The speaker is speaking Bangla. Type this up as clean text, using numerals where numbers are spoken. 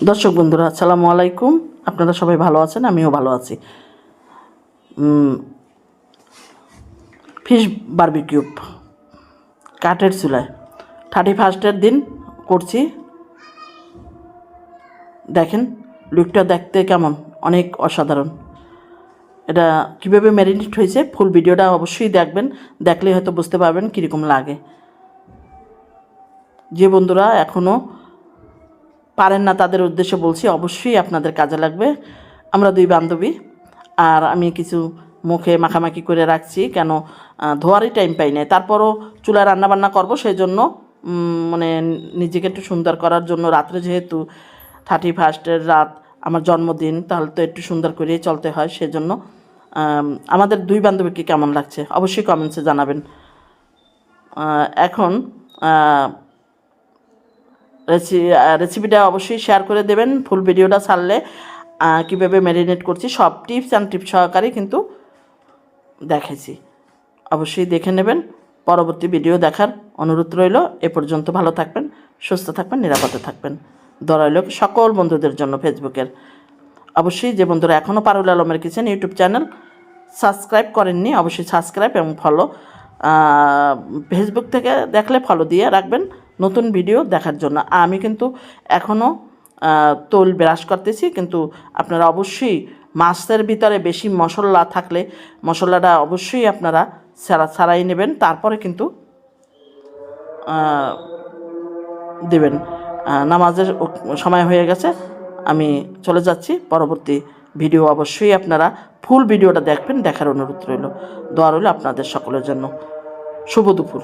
দর্শক বন্ধুরা আসসালামু আলাইকুম। আপনারা সবাই ভালো আছেন, আমিও ভালো আছি। ফিশ বারবিকিউ কাঠের চুলায় 31st দিন করছি। দেখেন লুকটা দেখতে কেমন, অনেক অসাধারণ। এটা কীভাবে ম্যারিনেট হয়েছে ফুল ভিডিওটা অবশ্যই দেখবেন, দেখলে হয়তো বুঝতে পারবেন কীরকম লাগে। যে বন্ধুরা এখনও পারেন না তাদের উদ্দেশ্যে বলছি, অবশ্যই আপনাদের কাজে লাগবে। আমরা দুই বান্ধবী আর আমি কিছু মুখে মাখামাখি করে রাখছি, কেন ধোয়ারই টাইম পাই নাই। তারপরও চুলায় রান্নাবান্না করব, সেই জন্য মানে নিজেকে একটু সুন্দর করার জন্য, রাত্রে যেহেতু 31st রাত আমার জন্মদিন, তাহলে তো একটু সুন্দর করেই চলতে হয়। সেজন্য আমাদের দুই বান্ধবীকে কেমন লাগছে অবশ্যই কমেন্টসে জানাবেন। এখন রেসিপিটা অবশ্যই শেয়ার করে দেবেন। ফুল ভিডিওটা ছাড়লে কীভাবে ম্যারিনেট করছি সব টিপস অ্যান্ড টিপস সহকারে কিন্তু দেখেছি, অবশ্যই দেখে নেবেন। পরবর্তী ভিডিও দেখার অনুরোধ রইল। এ পর্যন্ত ভালো থাকবেন, সুস্থ থাকবেন, নিরাপদে থাকবেন। দোয়া রইল সকল বন্ধুদের জন্য ফেসবুকের। অবশ্যই যে বন্ধুরা এখনও পারুল আলমের কিচেন ইউটিউব চ্যানেল সাবস্ক্রাইব করেননি, অবশ্যই সাবস্ক্রাইব এবং ফলো। ফেসবুক থেকে দেখলে ফলো দিয়ে রাখবেন নতুন ভিডিও দেখার জন্য। আমি কিন্তু এখনও তোল ব্রাশ করতেছি, কিন্তু আপনারা অবশ্যই মাছের ভিতরে বেশি মশলা থাকলে মশলাটা অবশ্যই আপনারা ছাড়াই নেবেন, তারপরে কিন্তু দেবেন। নামাজের সময় হয়ে গেছে, আমি চলে যাচ্ছি। পরবর্তী ভিডিও অবশ্যই আপনারা ফুল ভিডিওটা দেখবেন, দেখার অনুরোধ রইল। দোয়া রইল আপনাদের সকলের জন্য। শুভ দুপুর।